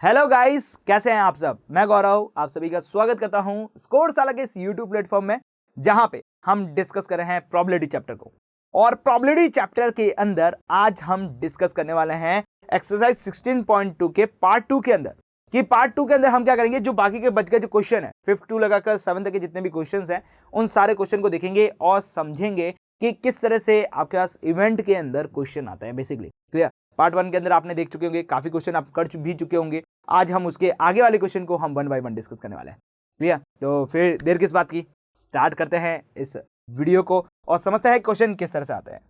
Hello guys, कैसे हैं आप सब। मैं गौरव आप सभी का स्वागत करता हूं स्कोर साला के इस यूट्यूब प्लेटफॉर्म में, जहां पे हम डिस्कस कर रहे हैं प्रोबेबिलिटी चैप्टर को। और प्रोबेबिलिटी चैप्टर के अंदर आज हम डिस्कस करने वाले हैं एक्सरसाइज 16.2 के पार्ट 2 के अंदर। कि पार्ट 2 के अंदर हम क्या करेंगे, जो बाकी के बच गए जो क्वेश्चन है 5 टू लगाकर 7 तक के जितने भी क्वेश्चन हैं, उन सारे क्वेश्चन को देखेंगे और समझेंगे कि किस तरह से आपके पास इवेंट के अंदर क्वेश्चन आता है। Basically clear. पार्ट 1 के अंदर आपने देख चुके होंगे, काफी क्वेश्चन आप कर भी चुके होंगे। आज हम उसके आगे वाले क्वेश्चन को हम 1 बाय 1 डिस्कस करने वाले हैं। क्लियर। तो फिर देर किस बात की, स्टार्ट करते हैं इस वीडियो को और समझते हैं क्वेश्चन किस तरह से आते हैं।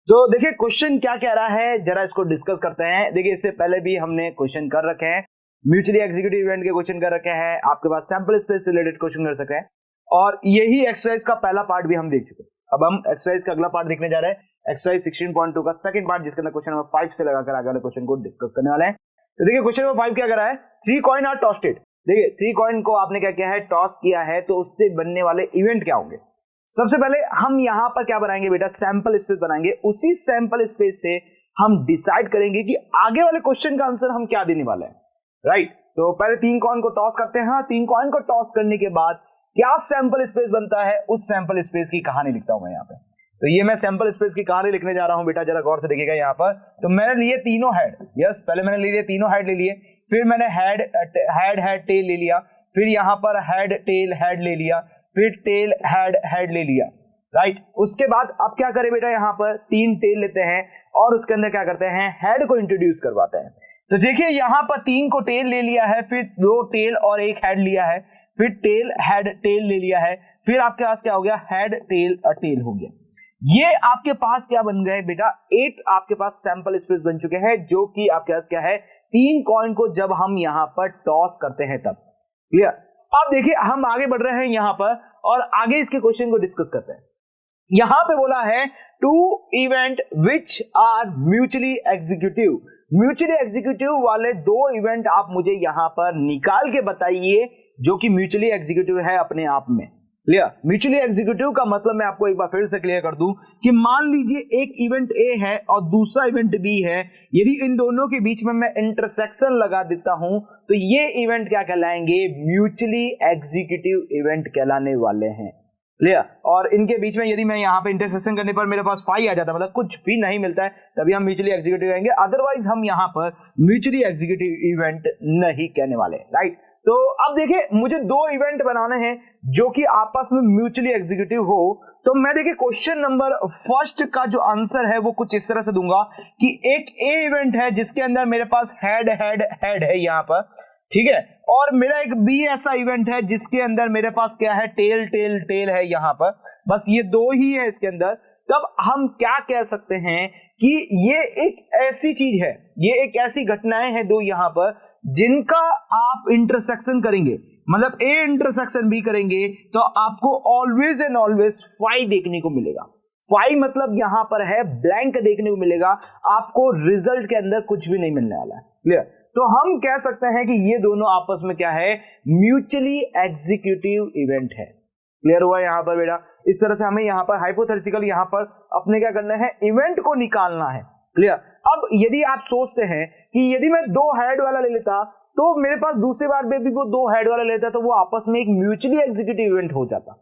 तो देखिए क्वेश्चन क्या कह रहा है, जरा इसको डिस्कस करते हैं। देखिए इससे पहले भी हमने क्वेश्चन कर रखे हैं, म्यूचुअली एग्जीक्यूटिव इवेंट के क्वेश्चन कर रखे हैं, आपके पास सैंपल स्पेस से रिलेटेड क्वेश्चन कर सके हैं, और यही एक्सरसाइज का पहला पार्ट भी हम देख चुके हैं। अब हम एक्सरसाइज का अगला पार्ट देखने जा रहे हैं, एक्सरसाइज 16.2 का सेकंड पार्ट, जिसके अंदर क्वेश्चन नंबर 5 से लगाकर आगे वाले क्वेश्चन को डिस्कस करने वाले हैं। तो देखिए क्वेश्चन नंबर 5 क्या कर रहा है, 3 कॉइन आर टॉस्टेड। देखिए 3 कॉइन को आपने क्या किया है, टॉस किया है, तो उससे बनने वाले इवेंट क्या होंगे। सबसे पहले हम यहां पर क्या बनाएंगे बेटा, सैंपल स्पेस बनाएंगे। उसी सैंपल स्पेस से हम डिसाइड करेंगे कि आगे वाले क्वेश्चन का आंसर हम क्या देने वाले हैं। राइट। तो पहले 3 कॉइन को टॉस करते हैं। 3 कॉइन को टॉस करने के बाद क्या सैंपल स्पेस बनता है, उस सैंपल स्पेस की कहानी लिखता हूं मैं यहाँ पे। तो ये मैं सैंपल स्पेस की कहानी लिखने जा रहा हूं बेटा, जरा गौर से देखिएगा यहाँ पर। तो मैंने लिए तीनों हेड, यस पहले मैंने ले लिए तीनों हेड ले लिए, फिर मैंने हेड टेल ले लिया, फिर यहाँ पर हेड टेल हेड ले लिया, फिर टेल हेड हेड ले लिया। राइट। उसके बाद अब क्या करें बेटा, यहाँ पर 3 टेल लेते हैं और उसके अंदर क्या करते हैं, हेड को इंट्रोड्यूस करवाते हैं। तो देखिए यहाँ पर 3 को टेल ले लिया है, फिर 2 टेल और 1 हेड लिया है, फिर टेल हेड टेल ले लिया है, फिर आपके पास क्या हो गया, हेड टेल टेल हो गया। ये आपके पास क्या बन गए बेटा, 8 आपके पास सैंपल स्पेस बन चुके हैं, जो कि आपके पास क्या है, 3 कॉइन को जब हम यहां पर टॉस करते हैं तब। क्लियर। अब देखिए हम आगे बढ़ रहे हैं यहां पर और आगे इसके क्वेश्चन को डिस्कस करते हैं। यहां पे बोला है 2 event which are mutually executive. Mutually executive वाले 2 इवेंट आप मुझे यहां पर निकाल के बताइए जो कि म्यूचुअली एग्जीक्यूटिव है अपने आप में। क्लियर। म्यूचुअली एग्जीक्यूटिव का मतलब मैं आपको एक बार फिर से क्लियर कर दूं कि मान लीजिए एक इवेंट ए है और दूसरा इवेंट बी है। यदि इन दोनों के बीच में मैं इंटरसेक्शन लगा देता हूं तो ये इवेंट क्या कहलाएंगे, म्यूचुअली एग्जीक्यूटिव इवेंट कहलाने वाले हैं। क्लियर। और इनके बीच में यदि मैं यहाँ पे इंटरसेक्शन करने पर मेरे पास 5 आ जाता है, मतलब कुछ भी नहीं मिलता है, तभी हम म्यूचुअली एग्जीक्यूटिव कहेंगे, अदरवाइज हम यहाँ पर म्यूचुअली एग्जीक्यूटिव इवेंट नहीं कहने वाले। राइट। तो अब देखिए मुझे 2 इवेंट बनाने हैं जो कि आपस में म्यूचुअली एग्जीक्यूटिव हो। तो मैं देखिए क्वेश्चन नंबर फर्स्ट का जो आंसर है वो कुछ इस तरह से दूंगा कि एक ए इवेंट है जिसके अंदर मेरे पास हेड हेड हेड है यहाँ पर, ठीक है, और मेरा एक बी ऐसा इवेंट है जिसके अंदर मेरे पास क्या है, टेल टेल टेल है यहाँ पर। बस ये 2 ही है इसके अंदर। तब हम क्या कह सकते हैं कि ये एक ऐसी चीज है, ये एक ऐसी घटनाएं हैं 2 यहाँ पर जिनका आप इंटरसेक्शन करेंगे, मतलब ए इंटरसेक्शन भी करेंगे तो आपको ऑलवेज एंड ऑलवेज 5 देखने को मिलेगा। 5 मतलब यहां पर है ब्लैंक देखने को मिलेगा, आपको रिजल्ट के अंदर कुछ भी नहीं मिलने वाला है। क्लियर। तो हम कह सकते हैं कि ये दोनों आपस में क्या है, म्यूचुअली एग्जीक्यूटिव इवेंट है। क्लियर हुआ यहां पर बेटा। इस तरह से हमें यहां पर हाइपोथेटिकल यहां पर अपने क्या करना है, इवेंट को निकालना है। क्लियर। अब यदि आप सोचते हैं कि यदि मैं 2 हेड वाला ले लेता तो मेरे पास दूसरी बार में भी वो 2 हेड वाला लेता तो वो आपस में एक म्यूचुअली एग्जीक्यूटिव इवेंट हो जाता,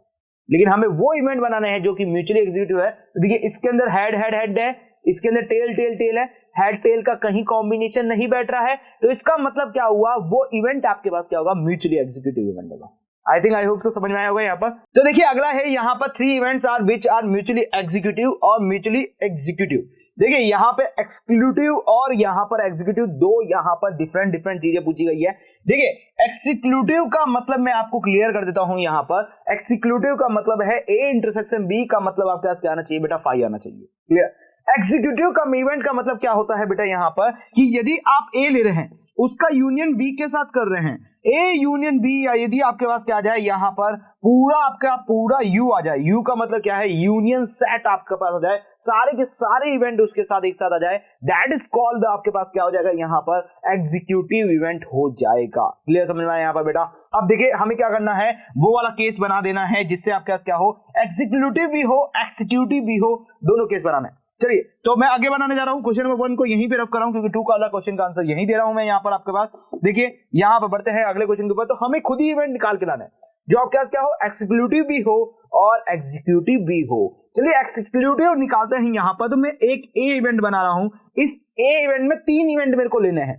लेकिन हमें वो इवेंट बनाना है जो कि म्यूचुअली एग्जीक्यूटिव है। तो देखिए इसके अंदर हेड हेड हेड है, इसके अंदर टेल टेल टेल है, हेड टेल का कहीं कॉम्बिनेशन नहीं बैठ रहा है, तो इसका मतलब क्या हुआ, वो इवेंट आपके पास क्या होगा, म्यूचुअली एग्जीक्यूटिव इवेंट होगा। I think I hope so समझ में आया होगा यहाँ पर। तो देखिए अगला है यहाँ पर 3 events are which are mutually executive और म्यूचुअली एग्जीक्यूटिव। देखिए यहाँ पे एक्सक्लूटिव और यहाँ पर एग्जीक्यूटिव 2 यहाँ पर डिफरेंट चीजें पूछी गई है। देखिए एक्सक्लूटिव का मतलब मैं आपको क्लियर कर देता हूं। यहाँ पर एक्सक्लूटिव का मतलब है ए इंटरसेक्शन बी का मतलब आपके पास क्या आना चाहिए बेटा, 5 आना चाहिए। क्लियर। एग्जीक्यूटिव का इवेंट का मतलब क्या होता है बेटा, यहाँ पर कि यदि आप ए ले रहे हैं उसका यूनियन बी के साथ कर रहे हैं, ए यूनियन बी, या यदि आपके पास क्या आ जाए यहाँ पर पूरा आपका पूरा यू आ जाए, यू का मतलब क्या है, यूनियन सेट आपके पास आ जाए, सारे के सारे इवेंट उसके साथ एक साथ आ जाए, दैट इज कॉल्ड आपके पास क्या हो जाएगा, यहाँ पर एग्जीक्यूटिव इवेंट हो जाएगा। क्लियर समझ में आया यहाँ पर बेटा। अब देखिए हमें क्या करना है, वो वाला केस बना देना है जिससे आपके पास क्या हो, एग्जीक्यूटिव भी हो एक्सिक्यूटिव भी हो, दोनों केस बनाना है। चलिए तो मैं आगे बनाने जा रहा हूं, क्वेश्चन नंबर 1 को यहीं पे रफ कर रहा हूं क्योंकि 2 का वाला क्वेश्चन का आंसर यहीं दे रहा हूं मैं यहाँ पर आपके पास। देखिए यहाँ पर बढ़ते हैं अगले क्वेश्चन के ऊपर। तो हमें खुद ही इवेंट निकाल के लाना है जो आपके पास क्या हो, एक्सिक्यूटिव भी हो और एग्जीक्यूटिव भी हो। चलिए एक्सिक्यूटिव निकालते हैं यहाँ पर। तो मैं एक ए इवेंट बना रहा हूं, इस ए इवेंट में 3 इवेंट मेरे को लेने हैं,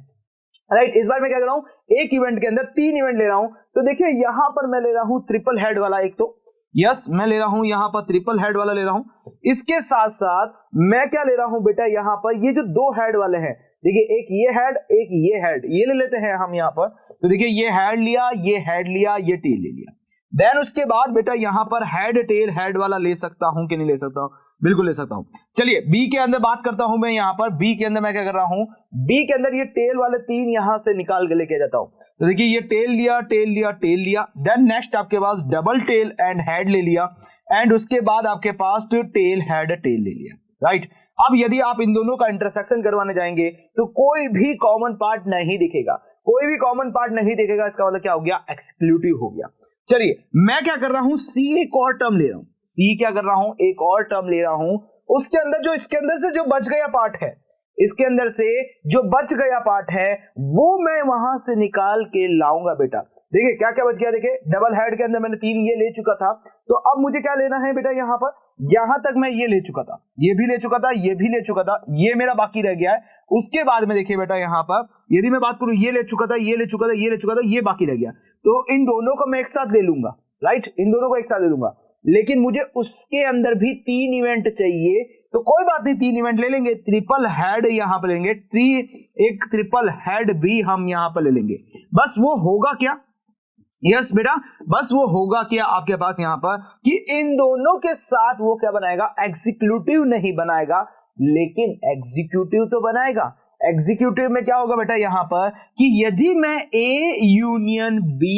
राइट। इस बार मैं क्या कर रहा हूं, एक इवेंट के अंदर 3 इवेंट ले रहा हूं। तो देखिए यहां पर मैं ले रहा हूं ट्रिपल हेड वाला एक, तो यस मैं ले रहा हूं यहां पर ट्रिपल हेड वाला ले रहा हूं। इसके साथ साथ मैं क्या ले रहा हूं बेटा, यहां पर ये जो 2 हेड वाले हैं, देखिए एक ये हेड एक ये हेड, ये ले लेते हैं हम यहां पर। तो देखिए ये हेड लिया, ये हेड लिया, ये टेल ले लिया। देन उसके बाद बेटा यहां पर हेड टेल हेड वाला ले सकता हूं कि नहीं ले सकता हूं, बिल्कुल ले सकता हूं। चलिए बी के अंदर बात करता हूं मैं यहां पर। बी के अंदर मैं क्या कर रहा हूं, बी के अंदर ये टेल वाले 3 यहां से निकाल के लेके जाता हूं। तो देखिए ये टेल लिया टेल लिया टेल लिया, देन नेक्स्ट आपके पास डबल टेल एंड हेड ले लिया, एंड उसके बाद आपके पास टेल हेड टेल ले लिया, राइट। अब यदि आप इन दोनों का इंटरसेक्शन करवाने जाएंगे तो कोई भी कॉमन पार्ट नहीं दिखेगा, कोई भी कॉमन पार्ट नहीं दिखेगा। इसका मतलब क्या हो गया, एक्सक्लूसिव हो गया। चलिए मैं क्या कर रहा हूं, सी एक और टर्म ले रहा हूं, सी क्या कर रहा हूं, एक और टर्म ले रहा हूं। उसके अंदर जो इसके अंदर से जो बच गया पार्ट है, इसके अंदर से जो बच गया पार्ट है वो मैं वहां से निकाल के लाऊंगा बेटा। देखिए क्या क्या बच गया, देखिए डबल हेड के अंदर मैंने 3 ये ले चुका था, तो अब मुझे क्या लेना है बेटा, यहां पर यहां तक मैं ये ले चुका था, ये भी ले चुका था, ये भी ले चुका था, ये मेरा बाकी रह गया है। उसके बाद में देखिए बेटा यहां पर यदि मैं बात करूं, ये ले चुका था, ये ले चुका था, ये ले चुका था, ये बाकी रह गया। तो इन दोनों को मैं एक साथ ले लूंगा, राइट, इन दोनों को एक साथ ले लूंगा। लेकिन मुझे उसके अंदर भी 3 इवेंट चाहिए, तो कोई बात नहीं 3 इवेंट ले लेंगे। ट्रिपल हेड यहां पर लेंगे, एक ट्रिपल हेड भी हम यहां पर ले लेंगे। बस वो होगा क्या, यस बेटा, बस वो होगा क्या आपके पास यहां पर कि इन दोनों के साथ वो क्या बनाएगा, एग्जीक्यूटिव नहीं बनाएगा लेकिन एग्जीक्यूटिव तो बनाएगा। एग्जीक्यूटिव में क्या होगा बेटा यहां पर कि यदि मैं A union B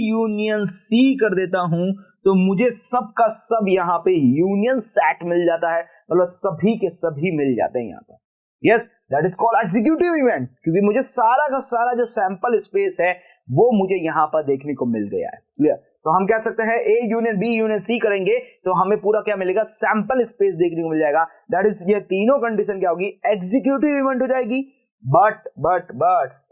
union C कर देता हूं तो मुझे सब का सब यहां पे यूनियन सेट मिल जाता है, मतलब सभी के सभी मिल जाते हैं यहां पर। Yes that is called executive event, क्योंकि मुझे सारा का सारा जो सैंपल स्पेस है वो मुझे यहां पर देखने को मिल गया है। क्लियर, तो हम कह सकते हैं A union B union C करेंगे तो हमें पूरा क्या मिलेगा, सैंपल स्पेस देखने को मिल जाएगा। दैट इज ये तीनों कंडीशन क्या होगी, एग्जीक्यूटिव इवेंट हो जाएगी। But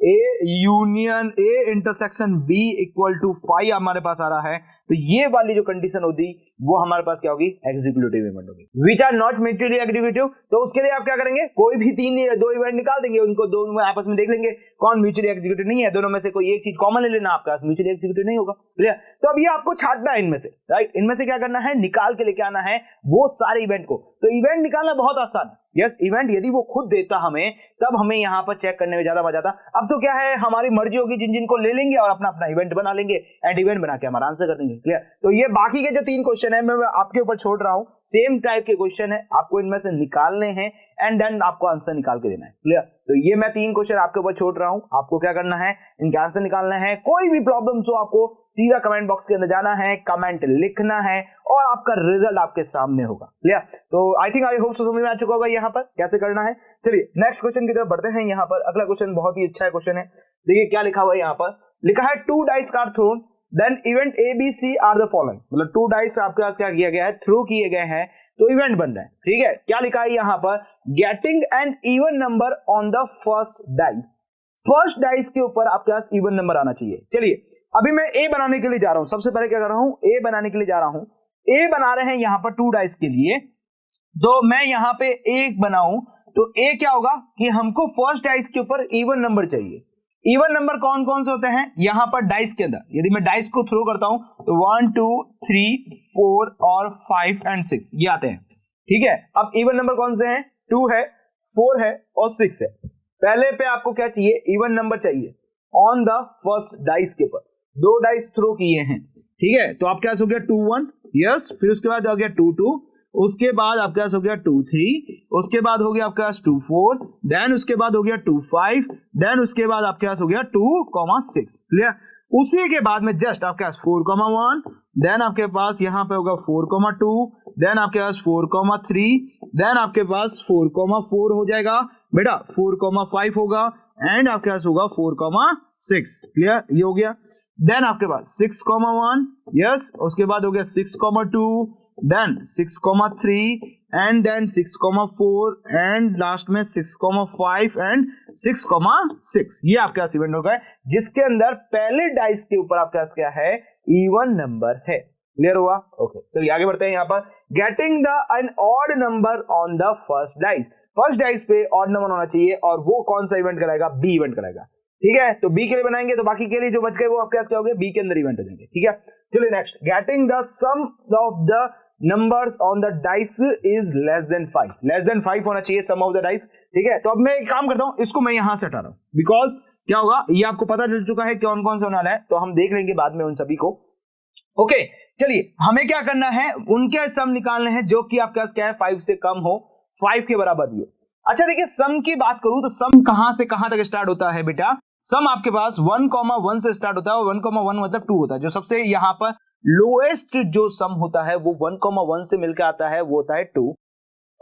A union A intersection B equal to 5 हमारे पास आ रहा है, तो ये वाली जो कंडीशन होती वो हमारे पास क्या होगी, एग्जीक्यूटिव इवेंट होगी। Which are not mutually aggregative, तो उसके लिए आप क्या करेंगे, कोई भी 2 इवेंट निकाल देंगे, उनको दोनों में आपस में देख लेंगे कौन म्यूचुअली एग्जीक्यूटिव नहीं है, दोनों में से कोई एक चीज कॉमन ले लेना, आपका म्यूचुअली एग्जीक्यूटिव नहीं होगा। क्लियर, तो अब ये आपको छांटना है इनमें से, राइट, इनमें से क्या करना है, निकाल के लेके आना है वो सारे इवेंट को। तो इवेंट निकालना बहुत आसान है। यस, इवेंट यदि वो खुद देता हमें तब हमें यहां पर चेक करने में ज्यादा मजा आता। अब तो क्या है, हमारी मर्जी होगी, जिन जिनको ले लेंगे और अपना अपना इवेंट बना लेंगे एंड इवेंट बना के हमारा आंसर कर देंगे। क्लियर, तो ये बाकी के जो 3 क्वेश्चन है मैं आपके ऊपर छोड़ रहा हूं, सेम टाइप के क्वेश्चन है, आपको इनमें से निकालने हैं एंड देन आपको आंसर निकाल के देना है। क्लियर, तो ये मैं 3 क्वेश्चन आपके ऊपर छोड़ रहा हूं, आपको क्या करना है, इनके आंसर निकालना है। कोई भी प्रॉब्लम्स हो आपको सीधा कमेंट बॉक्स के अंदर जाना है, कमेंट लिखना है और आपका रिजल्ट आपके सामने होगा। क्लियर, तो I think I hope so समझ में आ चुका होगा यहाँ पर कैसे करना है। चलिए नेक्स्ट क्वेश्चन की तरफ बढ़ते हैं। यहाँ पर अगला क्वेश्चन बहुत ही अच्छा क्वेश्चन है, देखिए क्या लिखा हुआ है, यहाँ पर लिखा है 2 dice are thrown then event A B C are the following, मतलब 2 डाइस आपके पास क्या किया गया है, थ्रो किए गए हैं तो इवेंट बन रहा है। ठीक है, क्या लिखा है यहाँ पर, getting an even number on the first dice, first dice के ऊपर आपके पास इवन नंबर आना चाहिए। चलिए अभी मैं ए बनाने के लिए जा रहा हूं, सबसे पहले क्या कर रहा हूं, ए बनाने के लिए जा रहा हूं। ए बना रहे हैं यहाँ पर 2 डाइस के लिए, तो मैं यहाँ पे एक बनाऊं तो ए क्या होगा कि हमको फर्स्ट डाइस के ऊपर इवन नंबर चाहिए। इवन नंबर कौन कौन से होते हैं, यहां पर डाइस के अंदर यदि मैं डाइस को थ्रो करता हूं तो 1 2 3 4 और 5 एंड 6 ये आते हैं। ठीक है, अब इवन नंबर कौन से हैं, 2 है, 4 है और 6 है। पहले पे आपको क्या चाहिए, इवन नंबर चाहिए ऑन द फर्स्ट डाइस के ऊपर। 2 डाइस थ्रो किए हैं, ठीक है, तो आपके पास हो गया 2 1, यस, फिर उसके बाद हो गया 2 2, उसके बाद आपके पास हो गया 2 3, उसके बाद हो गया आपके पास 2 4, देन उसके बाद हो गया 2 5, देन उसके बाद आपके पास हो गया 2 6। क्लियर, उसी के बाद में जस्ट आपके पास 4 1, देन आपके पास यहां पे होगा 4 2, देन आपके पास 4 3, देन आपके पास 4 4 हो जाएगा बेटा, 4 5 होगा एंड आपके पास होगा 4 6। क्लियर, ये हो गया। देन आपके पास 6 1, यस, उसके बाद हो गया 6 2, then 6 3, and then 6,4 and last में 6,5 एंड 6,6। ये आपके पास इवेंट होगा जिसके अंदर पहले डाइस के ऊपर आपके पास क्या है, इवन नंबर है। क्लियर हुआ? ओके, चलिए आगे बढ़ते हैं। यहाँ पर getting the an odd number on the first dice, first dice पे ऑड नंबर होना चाहिए और वो कौन सा इवेंट कराएगा, बी इवेंट कराएगा। ठीक है, तो बी के लिए बनाएंगे तो बाकी के लिए जो बच गए वो आपके पास क्या हो गए, बी के अंदर इवेंट हो जाएंगे। ठीक है, चलिए next, getting the sum of the numbers on the dice is less than 5, less than 5 होना चाहिए सम ऑफ द डाइस। ठीक है, तो अब मैं एक काम करता हूं, इसको मैं यहां से हटा रहा हूं बिकॉज क्या होगा, ये आपको पता चल चुका है कौन कौन से होने वाला है, तो हम देख लेंगे बाद में उन सभी को। ओके, चलिए हमें क्या करना है, उनके सम निकालने हैं जो कि आपके पास क्या है, 5 से कम हो, 5 के बराबर भी हो। अच्छा देखिए, सम की बात करूं तो सम कहां से कहां तक स्टार्ट होता है बेटा, सम आपके पास 1,1 से स्टार्ट होता है और 1,1 मतलब 2 होता है। जो सबसे यहां पर लोएस्ट जो सम होता है वो 1,1 से मिलकर आता है, वो होता है 2,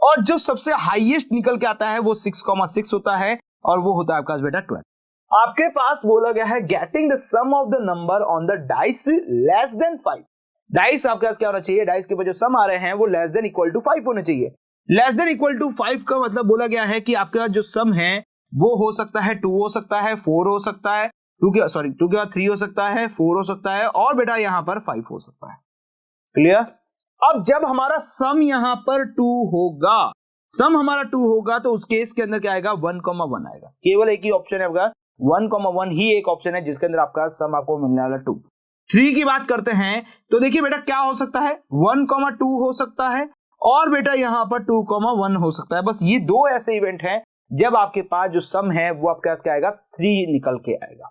और जो सबसे हाईएस्ट निकल के आता है वो 6,6 होता है और वो होता है आपके पास बेटा 12। आपके पास बोला गया है getting the sum of the number on the dice less than 5। Dice आपके पास क्या होना चाहिए, डाइस के ऊपर जो सम आ रहे हैं वो लेस देन इक्वल टू 5 होने चाहिए। लेस देन इक्वल टू 5 का मतलब बोला गया है कि आपके पास जो सम है वो हो सकता है 2 हो सकता है, 4 हो सकता है, 2 के बाद 3 हो सकता है, 4 हो सकता है और बेटा यहां पर 5 हो सकता है। क्लियर? अब जब हमारा सम यहां पर 2 होगा, सम हमारा 2 होगा तो उस केस के अंदर क्या आएगा, 1,1 आएगा। केवल एक ही ऑप्शन है आपका 1,1 ही एक ऑप्शन है जिसके अंदर आपका सम आपको मिलने वाला 2। 3 की बात करते हैं तो देखिए बेटा क्या हो सकता है, 1,2 हो सकता है और बेटा यहां पर 2,1 हो सकता है। बस ये दो ऐसे इवेंट हैं जब आपके पास जो सम है वो आपके पास क्या आएगा, 3 निकल के आएगा।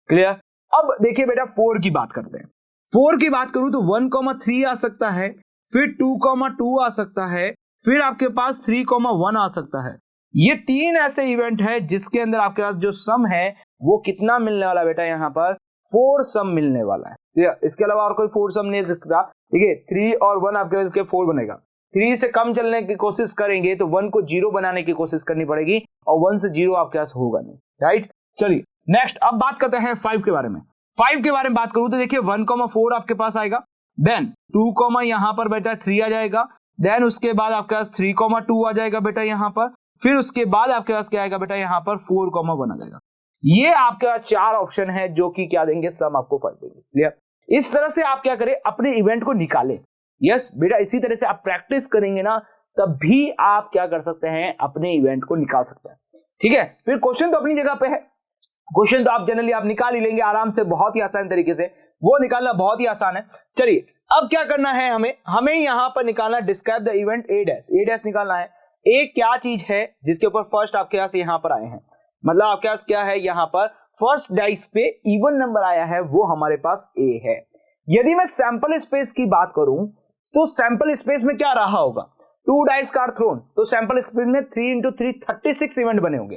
क्लियर? अब देखिए बेटा 4 की बात करते हैं। 4 की बात करूं तो 1,3 आ सकता है, फिर 2,2 आ सकता है, फिर आपके पास 3,1 आ सकता है। ये 3 ऐसे इवेंट है जिसके अंदर आपके पास जो सम है वो कितना मिलने वाला बेटा, यहां पर 4 सम मिलने वाला है। इसके अलावा और कोई 4 सम नहीं सकता। ठीक है, 3 और 1 आपके पास 4 बनेगा। 3 से कम चलने की कोशिश करेंगे तो 1 को 0 बनाने की कोशिश करनी पड़ेगी और 1 से 0 आपके पास होगा नहीं। राइट, चलिए नेक्स्ट अब बात करते हैं 5 के बारे में। 5 के बारे में बात करूं तो देखिए 1,4 आपके पास आएगा, देन 2, यहां पर बेटा 3 आ जाएगा, देन उसके बाद आपके पास 3,2 आ जाएगा बेटा यहां पर, फिर उसके बाद आपके पास क्या आएगा बेटा, यहां पर 4,1 आ जाएगा। ये आपके पास 4 ऑप्शन है जो कि क्या देंगे, सम आपको 5 देंगे। क्लियर? इस तरह से आप क्या करें, अपने इवेंट को निकालें। यस बेटा, इसी तरह से आप प्रैक्टिस करेंगे ना तब भी आप क्या कर सकते हैं, अपने इवेंट को निकाल सकते हैं। ठीक है, फिर क्वेश्चन तो अपनी जगह पे है, क्वेश्चन तो आप जनरली आप निकाल ही लेंगे आराम से, बहुत ही आसान तरीके से, वो निकालना बहुत ही आसान है। चलिए अब क्या करना है, हमें यहां पर निकालना describe the event A dash निकालना है। ए क्या चीज है जिसके ऊपर फर्स्ट आपके पास यहां पर आए हैं, मतलब आपके पास क्या है, यहां पर फर्स्ट डाइस पे इवन नंबर आया है, वो हमारे पास ए है। यदि मैं सैंपल स्पेस की बात करूं तो सैंपल स्पेस में क्या रहा होगा, 2 डाइस आर थ्रोन, तो सैंपल स्पेस में 3 into 3 36 इवेंट बने होंगे।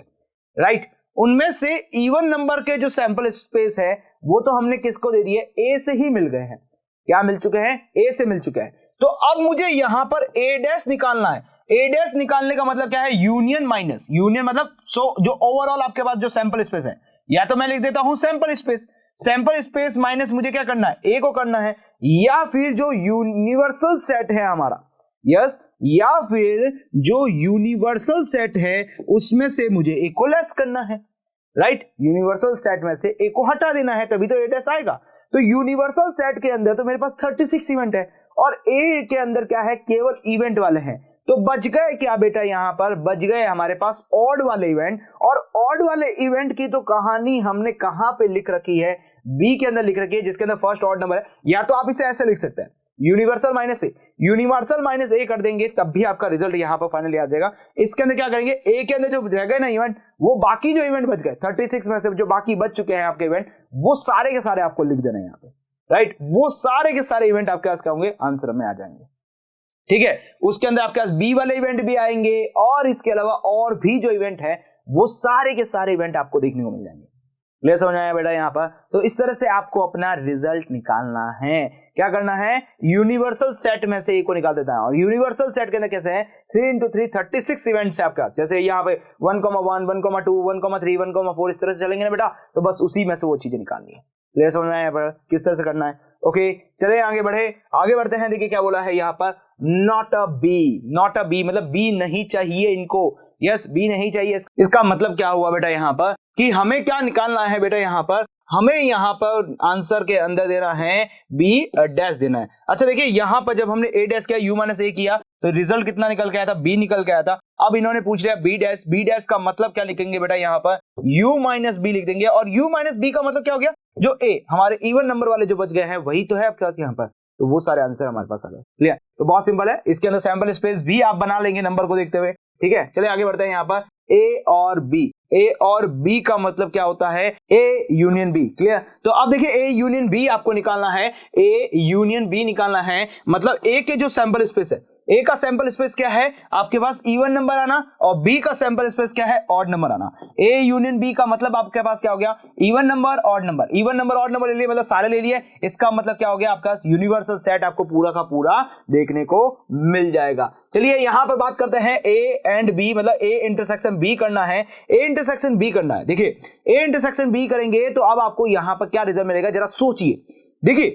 राइट, उनमें से इवन नंबर के जो सैंपल स्पेस है वो तो हमने किसको दे दिए, ए से ही मिल गए हैं। क्या मिल चुके हैं, ए से मिल चुके हैं। तो अब मुझे यहां पर ए डैश निकालना है। ए डैश निकालने का मतलब क्या है, यूनियन माइनस, यूनियन मतलब जो ओवरऑल आपके पास जो सैंपल स्पेस है, या तो मैं लिख देता हूं सैंपल स्पेस माइनस मुझे क्या करना है, ए को करना है, या फिर जो यूनिवर्सल सेट है हमारा, यस, या फिर जो यूनिवर्सल सेट है उसमें से मुझे ए को लेस करना है। राइट, यूनिवर्सल सेट में से ए को हटा देना है तभी तो ए डैश आएगा। तो यूनिवर्सल सेट के अंदर तो मेरे पास 36 इवेंट है और ए के अंदर क्या है, केवल इवेंट वाले हैं। तो बच गए क्या बेटा, यहां पर बच गए हमारे पास ऑड वाले इवेंट, और ऑड वाले इवेंट की तो कहानी हमने कहां पे लिख रखी है, बी के अंदर लिख रखी है, जिसके अंदर फर्स्ट ऑड नंबर है। या तो आप इसे ऐसे लिख सकते हैं, यूनिवर्सल माइनस ए कर देंगे तब भी आपका रिजल्ट यहां पर फाइनली आ जाएगा। इसके अंदर क्या करेंगे, ए के अंदर जो रह गए ना इवेंट, वो बाकी जो इवेंट बच गए 36 में से जो बाकी बच चुके हैं आपके इवेंट, वो सारे के सारे आपको लिख देना है यहाँ पे। राइट, वो सारे के सारे इवेंट आपके पास क्या होंगे, आंसर में आ जाएंगे। ठीक है, उसके अंदर आपके पास बी वाले इवेंट भी आएंगे और इसके अलावा और भी जो इवेंट है वो सारे के सारे इवेंट आपको देखने को मिल जाएंगे। ले समझ आया बेटा यहाँ पर? तो इस तरह से आपको अपना रिजल्ट निकालना है। क्या करना है, यूनिवर्सल सेट में से ए को निकाल देता है, और यूनिवर्सल सेट के अंदर कैसे है, 3 into 3 36 इवेंट्स है आपका। जैसे यहाँ पे 1,1, 1,2, 1,3, 1,4 इस तरह से चलेंगे ना बेटा, तो बस उसी में से वो चीजें निकालनी है। क्लियर समझ में आया पर किस तरह से करना है। ओके चलिए आगे बढ़ते हैं। देखिए क्या बोला है यहाँ पर, नॉट अ बी मतलब बी नहीं चाहिए इनको, यस बी नहीं चाहिए। इसका मतलब क्या हुआ बेटा यहाँ पर कि हमें क्या निकालना है बेटा, यहाँ पर हमें यहाँ पर आंसर के अंदर देना है बी डैश देना है। अच्छा देखिए यहाँ पर जब हमने ए डैश किया यू माइनस ए किया तो रिजल्ट कितना निकल के आया था, बी निकल के आया था। अब इन्होंने पूछ लिया बी डैश का मतलब क्या लिखेंगे बेटा, यहाँ पर u माइनस बी लिख देंगे। और u माइनस बी का मतलब क्या हो गया, जो a हमारे इवन नंबर वाले जो बच गए हैं वही तो है आपके पास यहाँ पर, तो वो सारे आंसर हमारे पास आ गए। क्लियर, तो बहुत सिंपल है, इसके अंदर सैंपल स्पेस भी आप बना लेंगे नंबर को देखते हुए। ठीक है चलिए आगे बढ़ते हैं। यहाँ पर ए और बी का मतलब क्या होता है, ए यूनियन बी। क्लियर, तो अब देखिए ए यूनियन बी आपको निकालना है, ए यूनियन बी निकालना है मतलब ए के जो सैंपल स्पेस है, ए का सैंपल स्पेस क्या है आपके पास, इवन नंबर आना, और बी का सैंपल स्पेस क्या है, ऑड नंबर आना। ए यूनियन बी का मतलब आपके पास क्या हो गया, even number odd number, even number odd number ले लिए मतलब सारे ले लिए, इसका मतलब क्या हो गया आपका यूनिवर्सल सेट आपको पूरा का पूरा देखने को मिल जाएगा। चलिए यहां पर बात करते हैं ए एंड बी, मतलब ए इंटरसेक्शन बी करना है, ए इंटरसेक्शन बी करना है। देखिए ए इंटरसेक्शन बी करेंगे तो अब आपको यहां पर क्या रिजल्ट मिलेगा जरा सोचिए। देखिए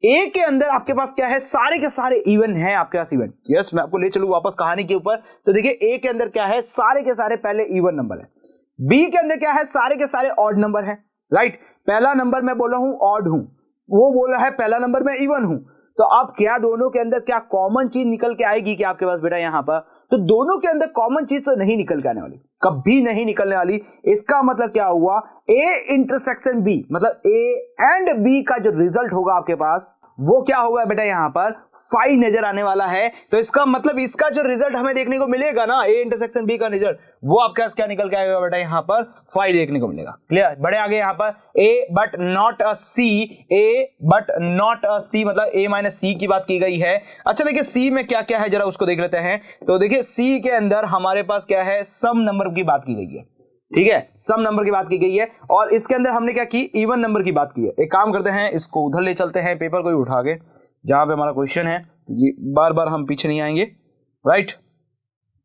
ए के अंदर आपके पास क्या है, सारे के सारे इवन है आपके पास इवन। यस मैं आपको ले चलूं वापस कहानी के ऊपर, तो देखिए ए के अंदर क्या है, सारे के सारे पहले इवन नंबर है। बी के अंदर क्या है, सारे के सारे ऑड नंबर है। राइट, पहला नंबर मैं बोल रहा हूं ऑड हूं, वो बोल रहा है पहला नंबर मैं इवन हूं। तो अब क्या दोनों के अंदर क्या कॉमन चीज निकल के आएगी क्या आपके पास बेटा यहाँ पर, तो दोनों के अंदर कॉमन चीज तो नहीं निकल के आने वाली, कभी नहीं निकलने वाली। इसका मतलब क्या हुआ, ए इंटरसेक्शन बी मतलब ए एंड बी का जो रिजल्ट होगा आपके पास वो क्या होगा बेटा, यहाँ पर 5 नजर आने वाला है। तो इसका मतलब इसका जो रिजल्ट हमें देखने को मिलेगा ना, ए इंटरसेक्शन बी का रिजल्ट, वो आपके पास क्या निकल के आएगा बेटा, यहाँ पर 5 देखने को मिलेगा। क्लियर, बड़े आगे यहाँ पर A but not a C, A but not a C मतलब ए माइनस सी की बात की गई है। अच्छा देखिए सी में क्या क्या है जरा उसको देख लेते हैं। तो देखिए सी के अंदर हमारे पास क्या है, सम नंबर की बात की गई है। ठीक है, सम नंबर की बात की गई है, और इसके अंदर हमने क्या की, इवन नंबर की बात की है। एक काम करते हैं, इसको उधर ले चलते हैं पेपर को उठा के जहां पे हमारा क्वेश्चन है, ये बार बार हम पीछे नहीं आएंगे। राइट,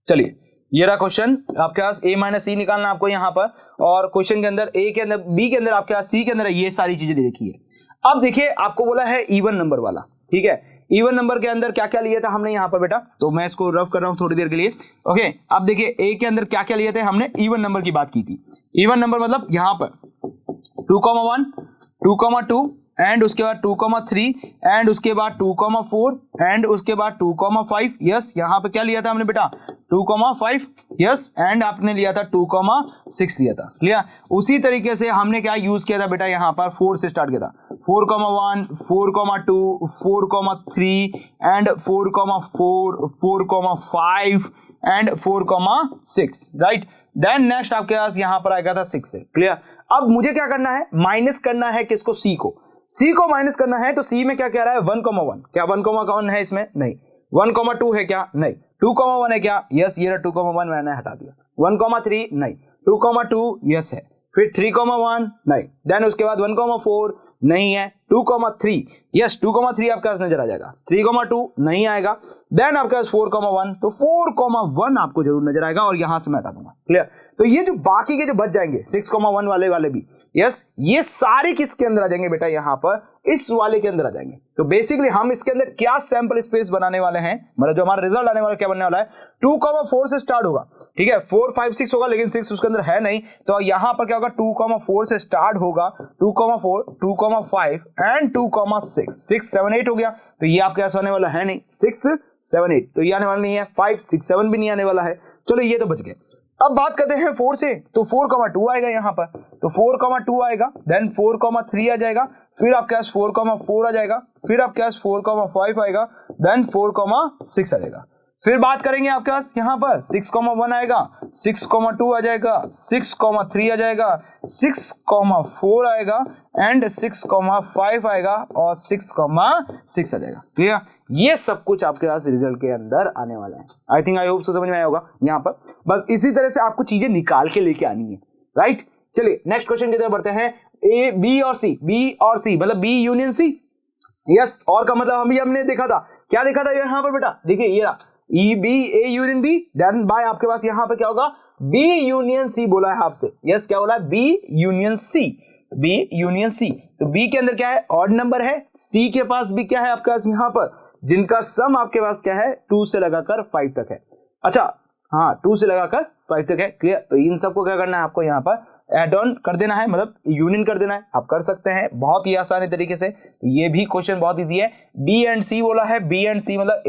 चलिए ये रहा क्वेश्चन आपके पास, ए माइनस सी निकालना आपको यहाँ पर, और क्वेश्चन के अंदर ए के अंदर बी के अंदर आपके पास सी के अंदर ये सारी चीजें दे रखी है। अब देखिए आपको बोला है इवन नंबर वाला। ठीक है, इवन नंबर के अंदर क्या क्या लिया था हमने यहाँ पर बेटा, तो मैं इसको रफ कर रहा हूँ थोड़ी देर के लिए। ओके, अब देखिए ए के अंदर क्या क्या लिए थे हमने, इवन नंबर की बात की थी। इवन नंबर मतलब यहाँ पर 2,1, 2,2 एंड उसके बाद 2,3 एंड उसके बाद 2,4 एंड उसके बाद 2,5। यस, यहाँ पे क्या लिया था हमने बेटा, 2,5। यस, एंड आपने लिया था 2,6 लिया था। क्लियर, उसी तरीके से हमने क्या यूज किया था बेटा, यहाँ पर 4 से स्टार्ट किया था, 4,1, 4,2, 4,3 and 4,4, 4,5 and 4,6। Right, then next आपके पास यहाँ पर आएगा था 6 से। क्लियर, अब मुझे क्या करना है, माइनस करना है किसको, सी को, सी को माइनस करना है। तो सी में क्या कह रहा है, 1,1, क्या 1,1 है इसमें, नहीं। 1,2 है क्या, नहीं। 2,1 है क्या, यस ये 2,1 मैंने हटा दिया। 1,3 नहीं। 2,2 यस है, फिर 3,1 नहीं, देन उसके बाद 1,4 नहीं है, 2,3 यस 2,3 आपके पास नजर आ जाएगा, 3,2 नहीं आएगा, देन आपके पास 4,1, तो 4,1 आपको जरूर नजर आएगा और यहां से मैं हटा दूंगा। क्लियर, तो ये जो बाकी के जो बच जाएंगे 6,1 वाले भी, यस ये सारे किसके अंदर आ जाएंगे बेटा, यहां पर इस वाले के अंदर आ जाएंगे। तो बेसिकली हम इसके अंदर क्या सैंपल स्पेस बनाने वाले हैं, मतलब जो हमारा रिजल्ट आने वाला क्या बनने वाला है, 2,4 से स्टार्ट होगा। ठीक है, 4, 5, 6 होगा, लेकिन 6 उसके अंदर है नहीं, तो यहां पर क्या होगा, 2,4 से स्टार्ट होगा, 2,4, 2,5 एंड 2,6, 6, 7, 8 हो गया। तो ये आपके पास आने वाला है नहीं, 6, 7, 8 तो ये आने वाला नहीं है, 5, 6, 7 भी नहीं आने वाला है। चलो ये तो बच गए। अब बात करते हैं 4 से, तो 4,2 आएगा यहाँ पर, तो 4,2 आएगा, देन 4,3 आ जाएगा, फिर आपके पास 4,4 आ जाएगा, फिर आपके पास 4,5 आएगा, देन 4,6 आ जाएगा। फिर बात करेंगे आपके पास यहाँ पर 6,1 आएगा, 6,2 आ जाएगा, 6,3 आ जाएगा, 6,4 आएगा एंड 6,5 आएगा और 6,6 आ जाएगा। क्लियर, ये सब कुछ आपके पास रिजल्ट के अंदर आने वाला है। I think I hope so समझ में आया होगा यहाँ पर। बस इसी तरह से आपको चीजें निकाल के लेके आनी है। राइट, चलिए नेक्स्ट क्वेश्चन की तरफ बढ़ते हैं। ए बी और सी, बी और सी मतलब बी यूनियन सी। यस, और का मतलब हमने देखा था, क्या देखा था यहाँ पर बेटा, देखिए ये E B A union B, then by आपके पास यहाँ पर क्या होगा, बी यूनियन सी बोला है आपसे। यस, क्या बोला है, B union C. B union C. तो बी के अंदर क्या है, ऑड नंबर है, सी के पास भी क्या है आपके पास यहाँ पर, जिनका सम आपके पास क्या है 2 से लगाकर 5 तक है। अच्छा हाँ 2 से लगाकर 5 तक है, क्लियर। तो इन सबको क्या करना है आपको यहाँ पर एड ऑन कर देना है, मतलब यूनियन कर देना है। आप कर सकते हैं बहुत ही आसानी तरीके से। तो ये भी क्वेश्चन बहुत इजी है। बी एंड सी बोला है, बी एंड सी मतलब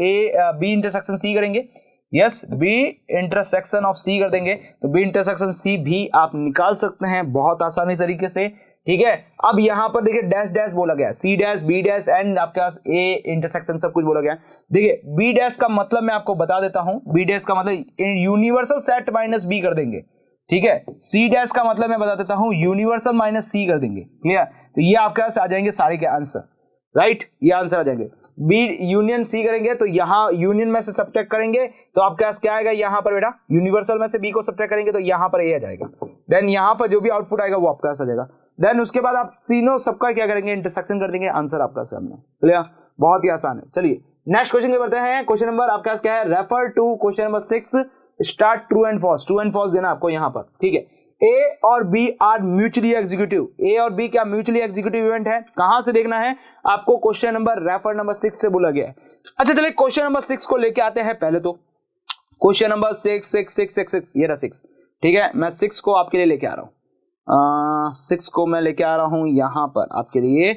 बी इंटरसेक्शन सी करेंगे, यस बी इंटरसेक्शन ऑफ सी कर देंगे। तो बी इंटरसेक्शन सी भी आप निकाल सकते हैं बहुत आसानी तरीके से, ठीक है। अब यहाँ पर देखिए डैश डैश बोला गया, C dash B dash and आपके पास ए इंटरसेक्शन सब कुछ बोला गया। देखिए बी डैश का मतलब मैं आपको बता देता हूं, बी डैश का मतलब यूनिवर्सल सेट माइनस बी कर देंगे, ठीक है। सी डैश का मतलब मैं बता देता हूं यूनिवर्सल माइनस सी कर देंगे, क्लियर। तो ये आपके पास आ जाएंगे सारे के आंसर, राइट, ये आंसर आ जाएंगे। बी यूनियन सी करेंगे तो यहाँ यूनियन में से सब्ट्रैक्ट करेंगे तो आपके पास क्या आएगा यहाँ पर बेटा, यूनिवर्सल में से बी को सब्ट्रैक्ट करेंगे तो यहाँ पर ए आ जाएगा। देन यहाँ पर जो भी आउटपुट आएगा वो आपके पास आ जाएगा। देन उसके बाद आप तीनों सबका क्या करेंगे, इंटरसेक्शन कर देंगे, आंसर आपका सामने, चलिए बहुत ही आसान है। चलिए नेक्स्ट क्वेश्चन के बढ़ते हैं। क्वेश्चन नंबर आपके पास क्या है, refer to question number 6, start true and false. True and false देना आपको यहाँ पर, ठीक है। ए और B are mutually executive, A और बी क्या म्यूचुअली एग्जीक्यूटिव इवेंट है, कहां से देखना है आपको, क्वेश्चन नंबर रेफर नंबर 6 से बोला गया है। अच्छा चलिए क्वेश्चन नंबर 6 को लेके आते हैं। पहले तो क्वेश्चन नंबर 6 ये रहा 6, ठीक है। मैं 6 को आपके लिए लेके आ रहा हूं, 6 को मैं लेके आ रहा हूं यहां पर आपके लिए,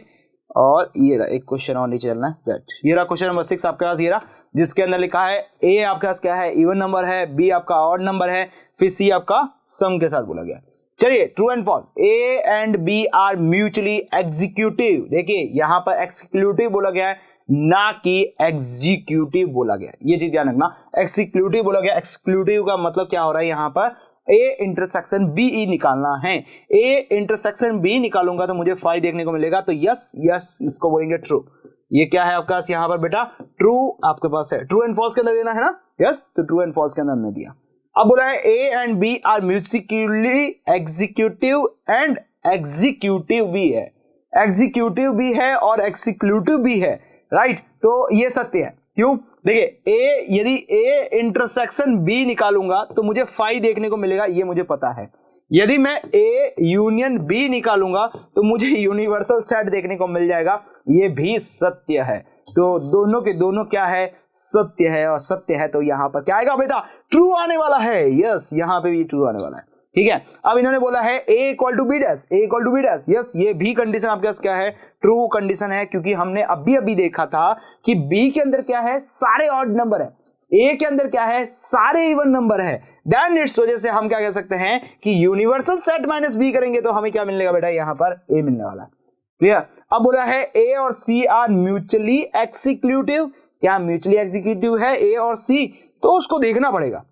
और ये रहा एक क्वेश्चन और नीचे चलना है, ये रहा क्वेश्चन नंबर 6 आपके पास, ये रहा जिसके अंदर लिखा है ए आपके पास क्या है, इवन नंबर है, बी आपका ऑड नंबर है, फिर सी आपका सम के साथ बोला गया। चलिए true and false, A and B are mutually executive. देखिए यहां पर एक्सक्लूटिव बोला गया है, ना कि एग्जीक्यूटिव बोला गया है, ये चीज ध्यान रखना। एक्सक्लूटिव बोला गया, एक्सक्लूटिव का मतलब क्या हो रहा है यहाँ पर, ए इंटरसेक्शन बी ई निकालना है। ए इंटरसेक्शन बी निकालूंगा तो मुझे 5 देखने को मिलेगा, तो यस यस इसको बोलेंगे ट्रू। ये क्या है आपके पास यहाँ पर बेटा, ट्रू आपके पास है। ट्रू एंड फॉल्स के अंदर देना है ना, यस, तो ट्रू एंड फॉल्स के अंदर हमने दिया। अब बोला है A and B are mutually executive and executive भी है, एग्जीक्यूटिव भी है और एक्सिक्यूटिव भी है, राइट। तो ये सत्य है, क्यों, देखिए ए यदि ए इंटरसेक्शन बी निकालूंगा तो मुझे 5 देखने को मिलेगा, ये मुझे पता है। यदि मैं ए यूनियन बी निकालूंगा तो मुझे यूनिवर्सल सेट देखने को मिल जाएगा, ये भी सत्य है। तो दोनों के दोनों क्या है, सत्य है, और सत्य है तो यहां पर क्या आएगा बेटा, ट्रू आने वाला है, यस यहां पे भी ट्रू आने वाला है, ठीक है। अब इन्होंने बोला है A equal to B dash, A equal to B dash, yes ये भी कंडीशन आपके पास क्या है, ट्रू कंडीशन है, क्योंकि हमने अभी देखा था कि बी के अंदर क्या है, सारे ऑड नंबर है, ए के अंदर क्या है, सारे इवन नंबर है। देन इस वजह से हम क्या कह सकते हैं कि यूनिवर्सल सेट माइनस बी करेंगे तो हमें क्या मिलेगा बेटा, यहां पर ए मिलने वाला है, क्लियर। अब बोला है ए और सी आर म्यूचुअली एक्सिक्यूटिव, क्या म्यूचुअली एग्जीक्यूटिव है ए और सी, तो उसको देखना पड़ेगा,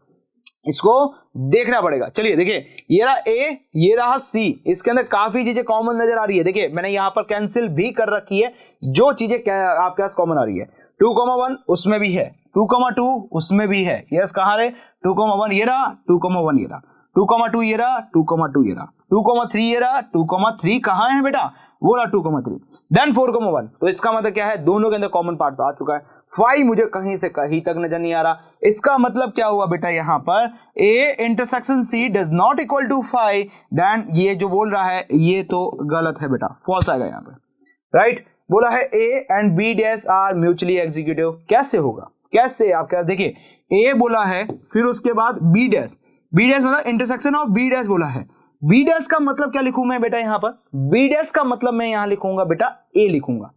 इसको देखना पड़ेगा। चलिए देखिए ये रहा ए, ये रहा सी, इसके अंदर काफी चीजें कॉमन नजर आ रही है। देखिए मैंने यहां पर कैंसिल भी कर रखी है, जो चीजें आपके पास कॉमन आ रही है, 2,1 उसमें भी है, 2,2 उसमें भी है, यस कहां रे, 2,1 ये रहा, 2,1 ये रहा, 2,2 ये रहा, 2,2 ये रहा, 2,3 ये रहा, 2,3 कहां है बेटा, वो रहा 2,3, देन 4,1। तो इसका मतलब क्या है, दोनों के अंदर कॉमन पार्ट तो आ चुका है। 5 मुझे कहीं से कहीं तक नजर नहीं आ रहा, इसका मतलब क्या हुआ बेटा, यहां पर A intersection C does not equal to 5, then ये जो बोल रहा है ये तो गलत है बेटा, फॉल्स आएगा यहां पे, राइट। बोला है A and B dash are mutually executive, कैसे होगा, कैसे आपके पास देखिए ए बोला है, फिर उसके बाद बी डैश, बी डैश मतलब इंटरसेक्शन ऑफ बी डैश बोला है। बी डैश का मतलब क्या लिखूं मैं बेटा, यहां पर बी डैश का मतलब मैं यहां लिखूंगा बेटा ए लिखूंगा।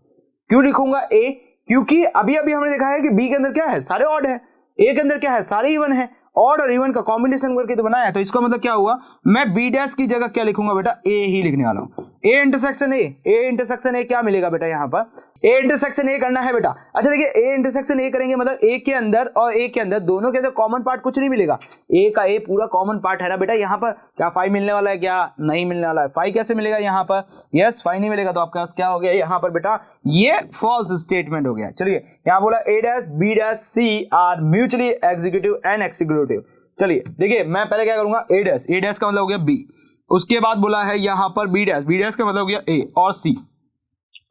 क्यों लिखूंगा ए, क्योंकि अभी हमने देखा है कि बी के अंदर क्या है, सारे ऑड है, ए के अंदर क्या है, सारे इवन है, ऑड और इवन का कॉम्बिनेशन करके तो बनाया है। तो इसका मतलब क्या हुआ, मैं बी डैश की जगह क्या लिखूंगा बेटा, ए ही लिखने वाला हूं। ए इंटरसेक्शन ए क्या मिलेगा बेटा, यहां पर ए इंटरसेक्शन ए करना है बेटा। अच्छा देखिए ए इंटरसेक्शन ए करेंगे मतलब ए के अंदर और ए के अंदर दोनों के अंदर कॉमन पार्ट कुछ नहीं मिलेगा, ए का ए पूरा कॉमन पार्ट है ना बेटा। यहां पर क्या 5 मिलने वाला है, क्या नहीं मिलने वाला है, 5 कैसे मिलेगा यहां पर, यस 5 नहीं मिलेगा, तो आपके पास क्या हो गया यहां पर बेटा, ये फॉल्स स्टेटमेंट हो गया। चलिए यहां बोला A dash B dash C are mutually executive and exhaustive. चलिए देखिए मैं पहले क्या करूंगा, ए डैश का मतलब हो गया बी, उसके बाद बोला है यहां पर बी डैश का मतलब हो गया ए और सी,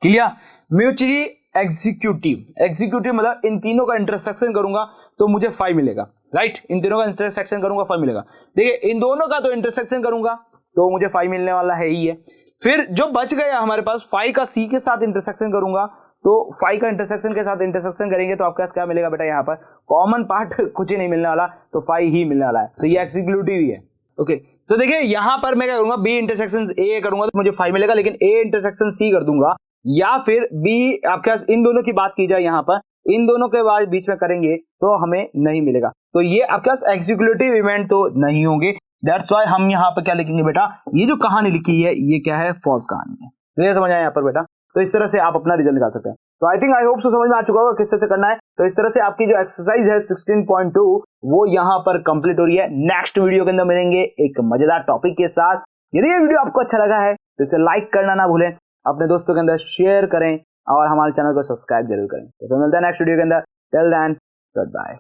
क्लियर। म्यूचुअली एग्जीक्यूटिव मतलब इन तीनों का इंटरसेक्शन करूंगा तो मुझे 5 मिलेगा, राइट। इन तीनों का इंटरसेक्शन करूंगा 5 मिलेगा। देखिए इन दोनों का तो इंटरसेक्शन करूंगा तो मुझे 5 मिलने वाला है ही है। फिर जो बच गया हमारे पास 5 का सी के साथ इंटरसेक्शन करूंगा, तो 5 का इंटरसेक्शन के साथ इंटरसेक्शन करेंगे तो आपके पास क्या मिलेगा बेटा, यहाँ पर कॉमन पार्ट कुछ ही नहीं मिलने वाला, तो 5 ही मिलने वाला है, तो ये एक्सिक्यूटिव ही है। ओके, तो देखिए यहां पर मैं क्या करूंगा, बी इंटरसेक्शन ए करूंगा तो मुझे 5 मिलेगा, लेकिन ए इंटरसेक्शन सी कर दूंगा या फिर बी, आपके पास इन दोनों की बात की जाए यहां पर, इन दोनों के बाद बीच में करेंगे तो हमें नहीं मिलेगा, तो ये आपके पास एग्जीक्यूटिव इवेंट तो नहीं होंगे। दैट्स व्हाई हम यहाँ पर क्या लिखेंगे बेटा, ये जो कहानी लिखी है ये क्या है, फॉल्स कहानी है। तो ये समझ आया यहाँ पर बेटा, तो इस तरह से आप अपना रिजल्ट निकाल सकते हैं। तो I think I hope so समझ में आ चुका होगा किस तरह से करना है। तो इस तरह से आपकी जो एक्सरसाइज है 16.2 वो यहाँ पर कंप्लीट हो रही है। नेक्स्ट वीडियो के अंदर मिलेंगे एक मजेदार टॉपिक के साथ। यदि ये वीडियो आपको अच्छा लगा है तो इसे लाइक करना ना भूलें, अपने दोस्तों के अंदर शेयर करें और हमारे चैनल को सब्सक्राइब जरूर करें। तो मिलते हैं नेक्स्ट वीडियो के अंदर। Till then, good bye.